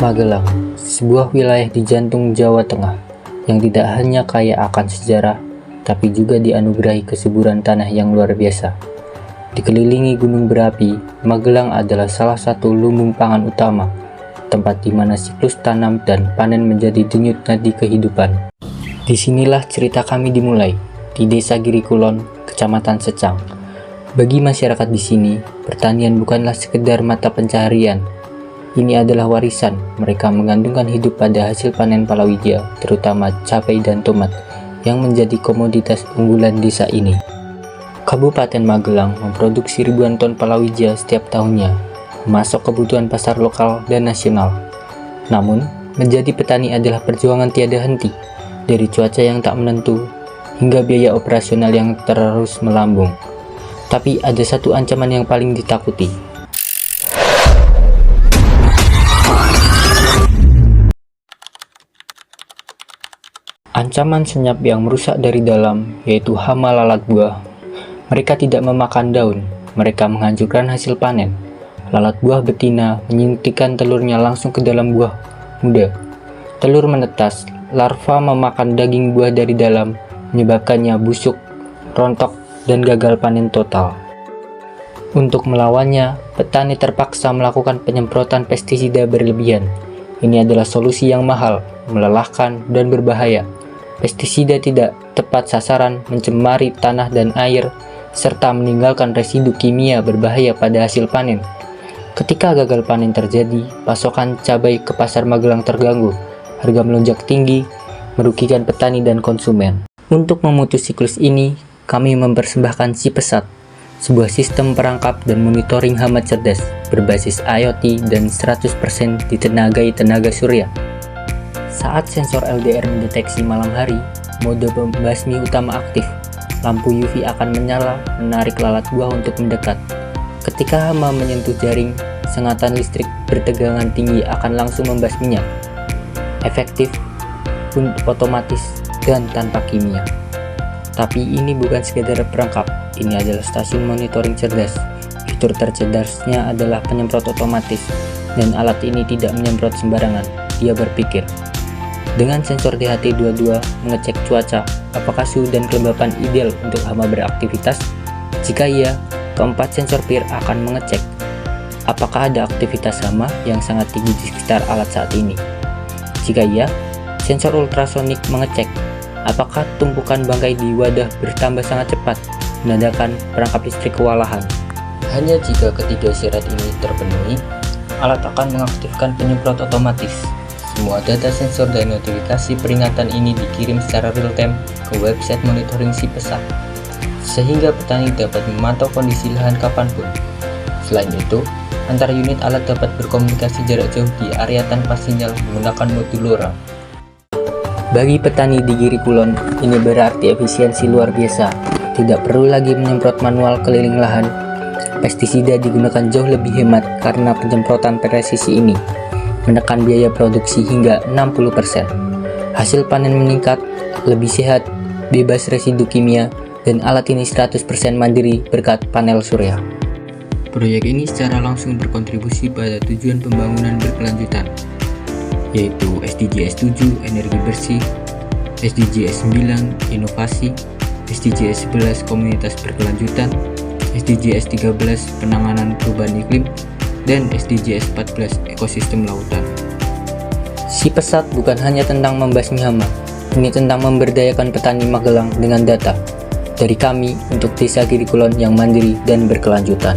Magelang, sebuah wilayah di jantung Jawa Tengah yang tidak hanya kaya akan sejarah, tapi juga dianugerahi kesuburan tanah yang luar biasa. Dikelilingi gunung berapi, Magelang adalah salah satu lumbung pangan utama, tempat di mana siklus tanam dan panen menjadi denyut nadi kehidupan. Disinilah cerita kami dimulai, di Desa Girikulon, Kecamatan Secang. Bagi masyarakat di sini, pertanian bukanlah sekedar mata pencaharian. Ini adalah warisan. Mereka menggantungkan hidup pada hasil panen palawija, terutama cabai dan tomat, yang menjadi komoditas unggulan desa ini. Kabupaten Magelang memproduksi ribuan ton palawija setiap tahunnya, masuk kebutuhan pasar lokal dan nasional. Namun, menjadi petani adalah perjuangan tiada henti, dari cuaca yang tak menentu, hingga biaya operasional yang terus melambung. Tapi ada satu ancaman yang paling ditakuti. Ancaman senyap yang merusak dari dalam, yaitu hama lalat buah. Mereka tidak memakan daun, mereka menghancurkan hasil panen. Lalat buah betina menyuntikkan telurnya langsung ke dalam buah muda. Telur menetas, larva memakan daging buah dari dalam, menyebabkannya busuk, rontok, dan gagal panen total. Untuk melawannya, petani terpaksa melakukan penyemprotan pestisida berlebihan. Ini adalah solusi yang mahal, melelahkan, dan berbahaya. Pestisida tidak tepat sasaran, mencemari tanah dan air, serta meninggalkan residu kimia berbahaya pada hasil panen. Ketika gagal panen terjadi, pasokan cabai ke pasar Magelang terganggu, harga melonjak tinggi, merugikan petani dan konsumen. Untuk memutus siklus ini, kami mempersembahkan SiPesat, sebuah sistem perangkap dan monitoring hama cerdas berbasis IoT dan 100% ditenagai tenaga surya. Saat sensor LDR mendeteksi malam hari, mode pembasmi utama aktif. Lampu UV akan menyala, menarik lalat buah untuk mendekat. Ketika hama menyentuh jaring, sengatan listrik bertegangan tinggi akan langsung membasminya. Efektif, otomatis, dan tanpa kimia. Tapi ini bukan sekedar perangkap, ini adalah stasiun monitoring cerdas. Fitur tercerdasnya adalah penyemprot otomatis, dan alat ini tidak menyemprot sembarangan, dia berpikir. Dengan sensor DHT22 mengecek cuaca, apakah suhu dan kelembapan ideal untuk hama beraktivitas? Jika iya, keempat sensor PIR akan mengecek apakah ada aktivitas hama yang sangat tinggi di sekitar alat saat ini. Jika iya, sensor ultrasonik mengecek apakah tumpukan bangkai di wadah bertambah sangat cepat, menandakan perangkap listrik kewalahan. Hanya jika ketiga syarat ini terpenuhi, alat akan mengaktifkan penyemprot otomatis. Semua data sensor dan notifikasi peringatan ini dikirim secara real-time ke website monitoring SiPesat, sehingga petani dapat memantau kondisi lahan kapanpun. Selain itu, antar unit alat dapat berkomunikasi jarak jauh di area tanpa sinyal menggunakan modul LoRa. Bagi petani di Girikulon, ini berarti efisiensi luar biasa. Tidak perlu lagi menyemprot manual keliling lahan. Pestisida digunakan jauh lebih hemat karena penyemprotan presisi ini menekan biaya produksi hingga 60%. Hasil panen meningkat, lebih sehat, bebas residu kimia, dan alat ini 100% mandiri berkat panel surya. Proyek ini secara langsung berkontribusi pada tujuan pembangunan berkelanjutan, yaitu SDGs 7 energi bersih, SDGs 9 inovasi, SDGs 11 komunitas berkelanjutan, SDGs 13 penanganan perubahan iklim, dan SDGs 14 ekosistem lautan. SiPesat bukan hanya tentang membasmi hama, ini tentang memberdayakan petani Magelang dengan data. Dari kami untuk Desa Girikulon yang mandiri dan berkelanjutan.